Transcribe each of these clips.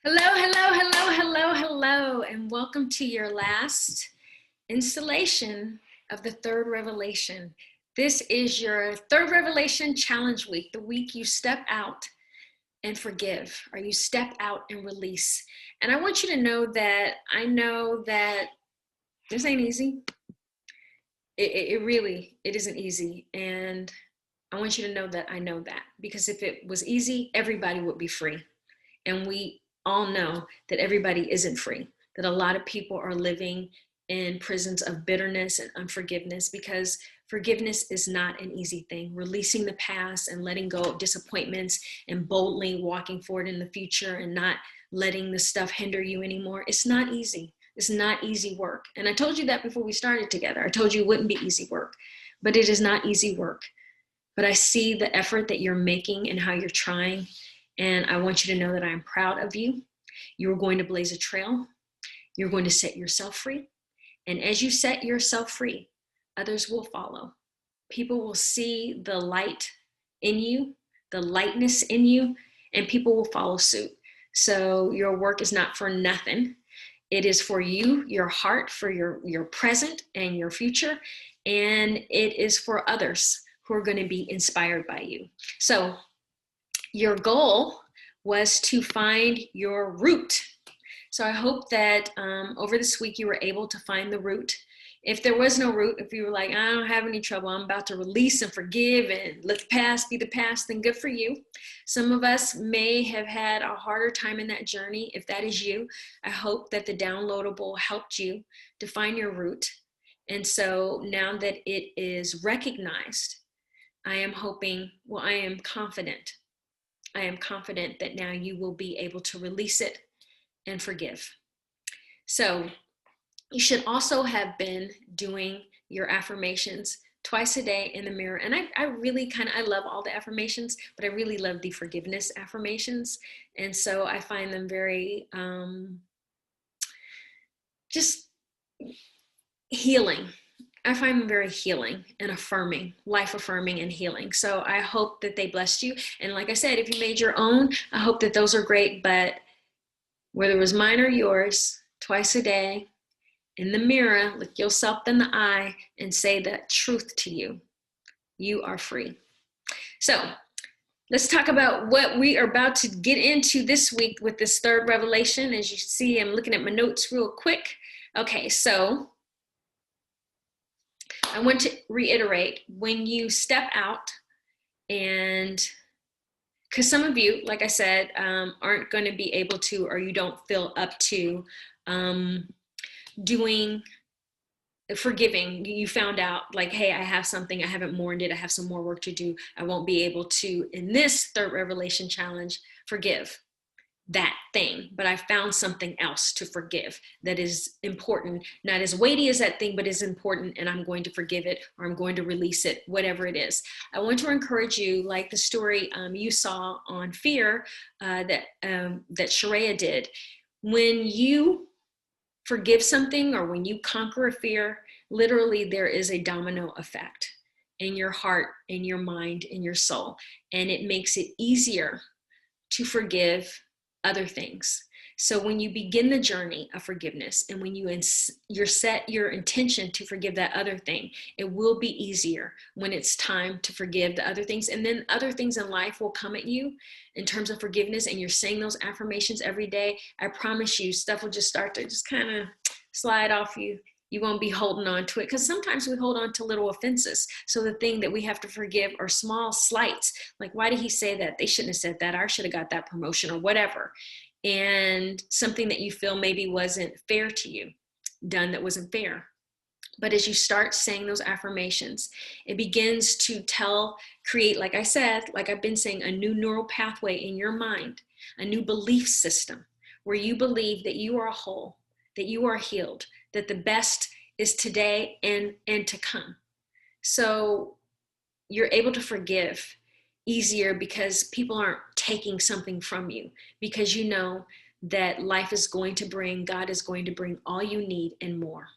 Hello, hello, hello, hello, hello, and welcome to your last installation of the third revelation. This is your third revelation challenge week, the week you step out and forgive, or you step out and release. And I want you to know that I know that this ain't easy. It isn't easy. And I want you to know that I know that, because if it was easy, everybody would be free. And we all know that everybody isn't free, that a lot of people are living in prisons of bitterness and unforgiveness, because forgiveness is not an easy thing. Releasing the past and letting go of disappointments and boldly walking forward in the future and not letting the stuff hinder you anymore. It's not easy. It's not easy work. And I told you that before we started together. I told you it wouldn't be easy work, but it is not easy work. But I see the effort that you're making and how you're trying. And I want you to know that I'm proud of you. You're going to blaze a trail. You're going to set yourself free. And as you set yourself free, others will follow. People will see the light in you, the lightness in you, and people will follow suit. So your work is not for nothing. It is for you, your heart, for your present and your future. And it is for others who are going to be inspired by you. So your goal was to find your root. So I hope that over this week you were able to find the root. If there was no root, if you were like, I don't have any trouble, I'm about to release and forgive and let the past be the past, then good for you. Some of us may have had a harder time in that journey. If that is you, I hope that the downloadable helped you to find your root. And so now that it is recognized, I am confident that now you will be able to release it and forgive. So you should also have been doing your affirmations twice a day in the mirror. And I really I love all the affirmations, but I really love the forgiveness affirmations. And so I find them very just healing. I find them very healing and affirming, life affirming and healing. So I hope that they blessed you. And like I said, if you made your own, I hope that those are great. But whether it was mine or yours, twice a day in the mirror, look yourself in the eye and say the truth to you. You are free. So let's talk about what we are about to get into this week with this third revelation. As you see, I'm looking at my notes real quick. Okay, so I want to reiterate, when you step out, and because some of you, like I said, aren't going to be able to, or you don't feel up to doing forgiving. You found out like, hey, I have something, I haven't mourned it, I have some more work to do. I won't be able to, in this third revelation challenge, forgive that thing, but I found something else to forgive that is important, not as weighty as that thing, but is important, and I'm going to forgive it, or I'm going to release it, whatever it is. I want to encourage you, like the story you saw on fear that Sharia did. When you forgive something, or when you conquer a fear, literally there is a domino effect in your heart, in your mind, in your soul, and it makes it easier to forgive other things. So when you begin the journey of forgiveness, and when you set your intention to forgive that other thing, it will be easier when it's time to forgive the other things. And then other things in life will come at you in terms of forgiveness, and you're saying those affirmations every day. I promise you, stuff will just start to just kind of slide off you. You won't be holding on to it, because sometimes we hold on to little offenses. So the thing that we have to forgive are small slights. Like, why did he say that? They shouldn't have said that. I should have got that promotion, or whatever. And something that you feel maybe wasn't fair to you, done that wasn't fair. But as you start saying those affirmations, it begins to create, like I said, like I've been saying, a new neural pathway in your mind, a new belief system where you believe that you are whole, that you are healed, that the best is today and to come. So you're able to forgive easier, because people aren't taking something from you, because you know that life is going to bring, God is going to bring all you need and more.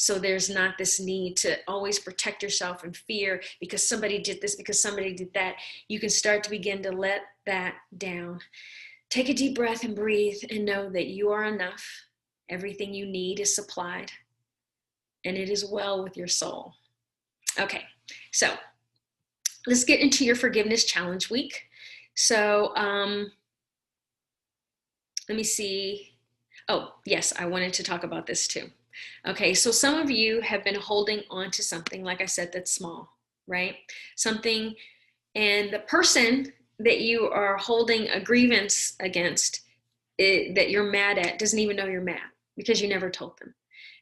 So there's not this need to always protect yourself in fear because somebody did this, because somebody did that. You can start to begin to let that down. Take a deep breath and breathe and know that you are enough. Everything you need is supplied, and it is well with your soul. Okay, so let's get into your forgiveness challenge week. So let me see. Oh, yes, I wanted to talk about this too. Okay, so some of you have been holding on to something, like I said, that's small, right? Something, and the person that you are holding a grievance against, that you're mad at, doesn't even know you're mad because you never told them.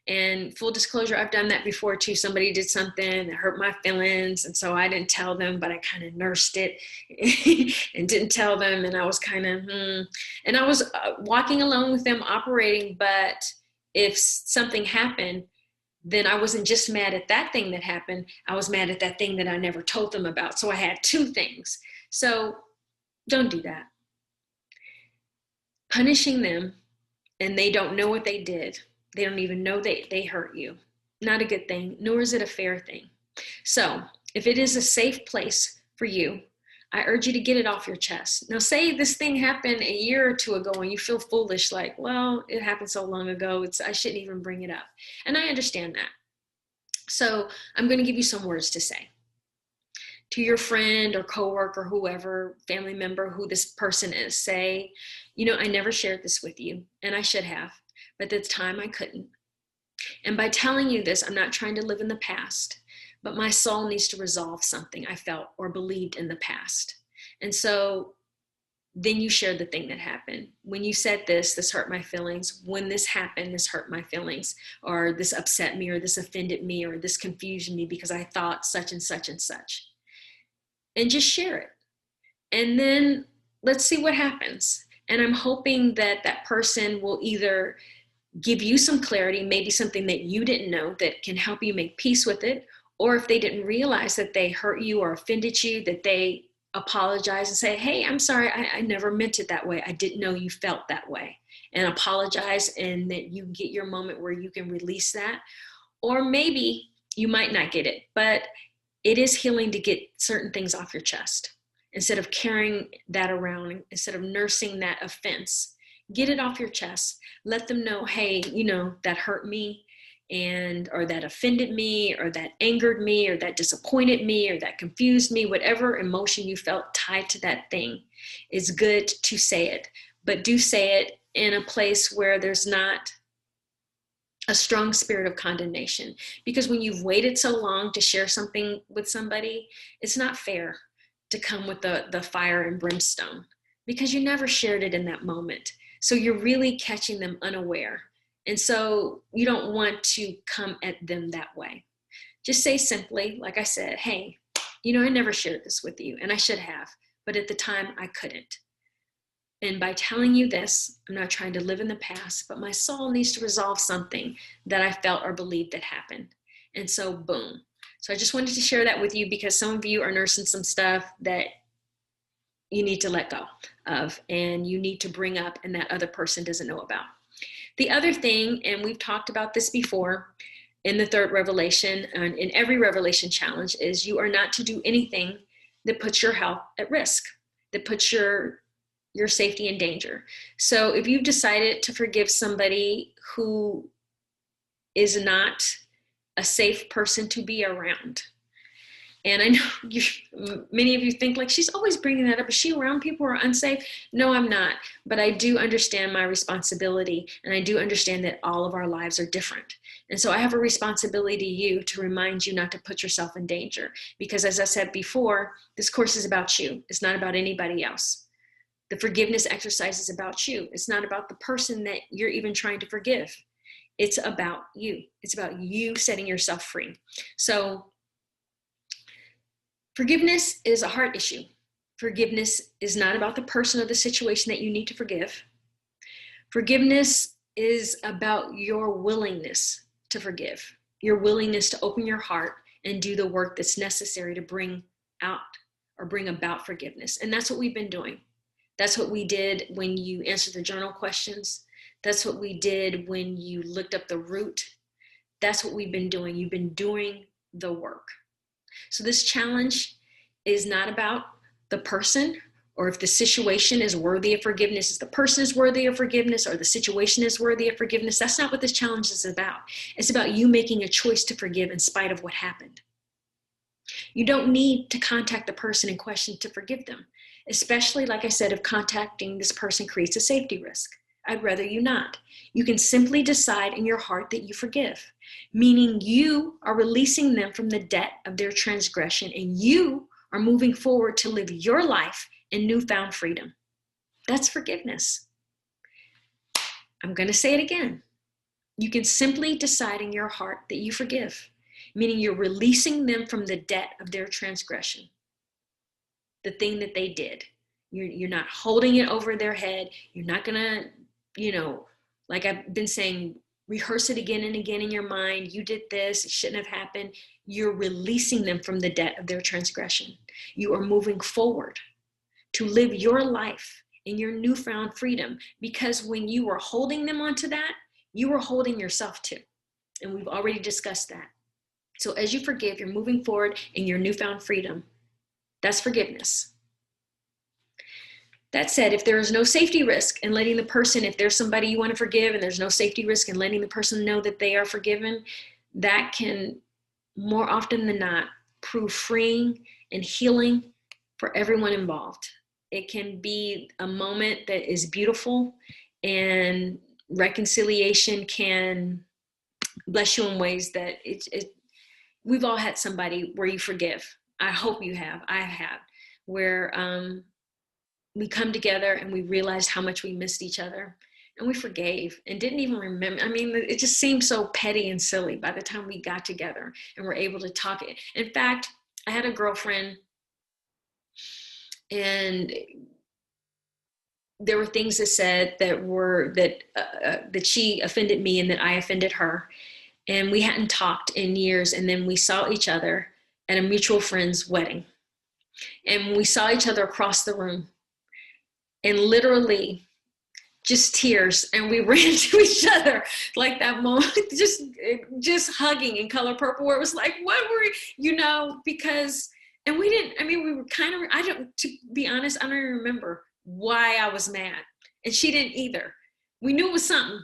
And full disclosure, I've done that before too. Somebody did something that hurt my feelings, and so I didn't tell them, but I kind of nursed it and didn't tell them, and I was kind of, and I was walking alone with them, operating, but if something happened, then I wasn't just mad at that thing that happened, I was mad at that thing that I never told them about. So I had two things. So don't do that. Punishing them, and they don't know what they did. They don't even know they hurt you. Not a good thing, nor is it a fair thing. So if it is a safe place for you, I urge you to get it off your chest. Now, say this thing happened a year or two ago and you feel foolish, like, well, it happened so long ago, I shouldn't even bring it up. And I understand that. So I'm going to give you some words to say to your friend or coworker, whoever, family member, who this person is. Say, I never shared this with you, and I should have, but at the time I couldn't. And by telling you this, I'm not trying to live in the past, but my soul needs to resolve something I felt or believed in the past. And so then you shared the thing that happened. When you said this hurt my feelings. When this happened, this hurt my feelings, or this upset me, or this offended me, or this confused me because I thought such and such and such. And just share it. And then let's see what happens. And I'm hoping that that person will either give you some clarity, maybe something that you didn't know that can help you make peace with it. Or if they didn't realize that they hurt you or offended you, that they apologize and say, hey, I'm sorry, I never meant it that way. I didn't know you felt that way. And apologize, and that you get your moment where you can release that. Or maybe you might not get it, but it is healing to get certain things off your chest. Instead of carrying that around, instead of nursing that offense, get it off your chest. Let them know, hey, that hurt me, or that offended me, or that angered me, or that disappointed me, or that confused me. Whatever emotion you felt tied to that thing, it's good to say it. But do say it in a place where there's not a strong spirit of condemnation. Because when you've waited so long to share something with somebody, it's not fair to come with the fire and brimstone, because you never shared it in that moment. So you're really catching them unaware. And so you don't want to come at them that way. Just say simply, like I said, hey, I never shared this with you, and I should have, but at the time I couldn't. And by telling you this, I'm not trying to live in the past, but my soul needs to resolve something that I felt or believed that happened. And so boom. So I just wanted to share that with you, because some of you are nursing some stuff that you need to let go of, and you need to bring up, and that other person doesn't know about. The other thing, and we've talked about this before in the third revelation and in every revelation challenge, is you are not to do anything that puts your health at risk, that puts your safety in danger. So if you've decided to forgive somebody who is not a safe person to be around, and I know many of you think, like, she's always bringing that up. Is she around people who are unsafe? No, I'm not. But I do understand my responsibility, and I do understand that all of our lives are different. And so I have a responsibility to you to remind you not to put yourself in danger. Because as I said before, this course is about you. It's not about anybody else. The forgiveness exercise is about you. It's not about the person that you're even trying to forgive. It's about you. It's about you setting yourself free. So forgiveness is a heart issue. Forgiveness is not about the person or the situation that you need to forgive. Forgiveness is about your willingness to forgive, your willingness to open your heart and do the work that's necessary to bring out or bring about forgiveness. And that's what we've been doing. That's what we did when you answered the journal questions. That's what we did when you looked up the root. That's what we've been doing. You've been doing the work. So this challenge is not about the person or if the situation is worthy of forgiveness, if the person is worthy of forgiveness, or the situation is worthy of forgiveness. That's not what this challenge is about. It's about you making a choice to forgive in spite of what happened. You don't need to contact the person in question to forgive them, especially, like I said, if contacting this person creates a safety risk. I'd rather you not. You can simply decide in your heart that you forgive, meaning you are releasing them from the debt of their transgression, and you are moving forward to live your life in newfound freedom. That's forgiveness. I'm going to say it again. You can simply decide in your heart that you forgive, meaning you're releasing them from the debt of their transgression, the thing that they did. You're not holding it over their head. You're not going to, like I've been saying, rehearse it again and again in your mind. You did this, it shouldn't have happened. You're releasing them from the debt of their transgression. You are moving forward to live your life in your newfound freedom, because when you were holding them onto that, you were holding yourself too. And we've already discussed that. So as you forgive, you're moving forward in your newfound freedom. That's forgiveness. That said, if there is no safety risk in letting the person, if there's somebody you want to forgive and there's no safety risk in letting the person know that they are forgiven, that can more often than not prove freeing and healing for everyone involved. It can be a moment that is beautiful, and reconciliation can bless you in ways that we've all had somebody where you forgive. I hope you have. I have, where we come together and we realized how much we missed each other, and we forgave and didn't even remember. I mean, it just seemed so petty and silly by the time we got together and were able to talk. In fact, I had a girlfriend, and there were things that said that she offended me and that I offended her. And we hadn't talked in years. And then we saw each other at a mutual friend's wedding. And we saw each other across the room, and literally just tears. And we ran to each other like that moment, just hugging in color purple, where it was like, what were because, and we didn't, we were kind of, to be honest, I don't even remember why I was mad. And she didn't either. We knew it was something,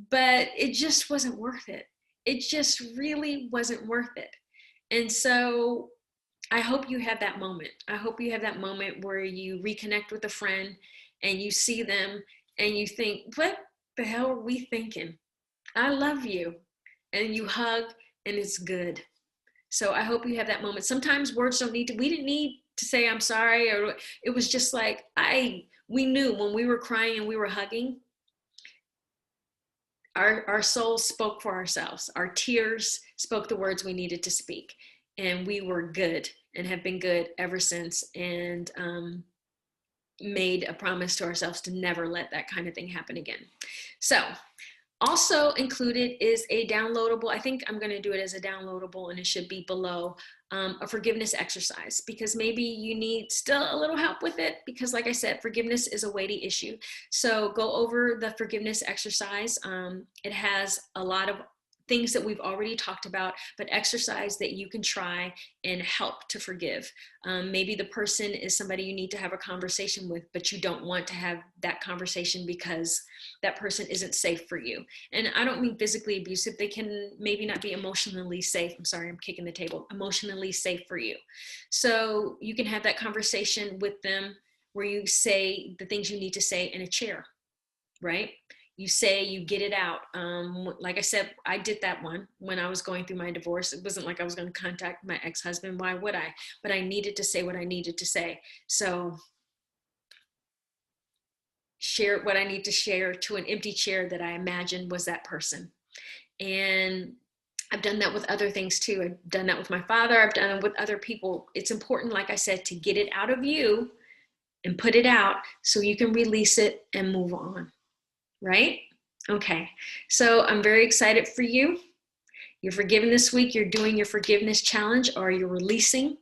but it just wasn't worth it. It just really wasn't worth it. And so I hope you have that moment. I hope you have that moment where you reconnect with a friend and you see them and you think, what the hell are we thinking? I love you. And you hug, and it's good. So I hope you have that moment. Sometimes words we didn't need to say I'm sorry, or it was just like, we knew when we were crying and we were hugging, our souls spoke for ourselves. Our tears spoke the words we needed to speak, and we were good and have been good ever since, and made a promise to ourselves to never let that kind of thing happen again. So also included is a downloadable. I think I'm going to do it as a downloadable, and it should be below, a forgiveness exercise, because maybe you need still a little help with it, because like I said, forgiveness is a weighty issue. So go over the forgiveness exercise. It has a lot of things that we've already talked about, but exercise that you can try and help to forgive. Maybe the person is somebody you need to have a conversation with, but you don't want to have that conversation because that person isn't safe for you. And I don't mean physically abusive. They can maybe not be emotionally safe. I'm sorry, I'm kicking the table. Emotionally safe for you. So you can have that conversation with them where you say the things you need to say in a chair, right? You say, you get it out. Like I said, I did that one when I was going through my divorce. It wasn't like I was going to contact my ex-husband. Why would I? But I needed to say what I needed to say. So share what I need to share to an empty chair that I imagined was that person. And I've done that with other things too. I've done that with my father. I've done it with other people. It's important, like I said, to get it out of you and put it out so you can release it and move on. Right? Okay. So I'm very excited for you. You're forgiven this week. You're doing your forgiveness challenge, or you're releasing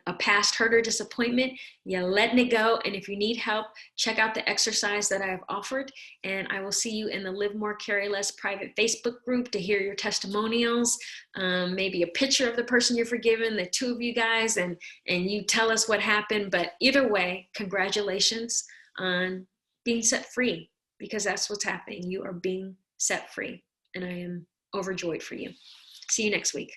a past hurt or disappointment, you're letting it go. And if you need help, check out the exercise that I have offered. And I will see you in the Live More, Carry Less private Facebook group to hear your testimonials, maybe a picture of the person you're forgiven, the two of you guys, and you tell us what happened. But either way, congratulations on being set free, because that's what's happening. You are being set free, and I am overjoyed for you. See you next week.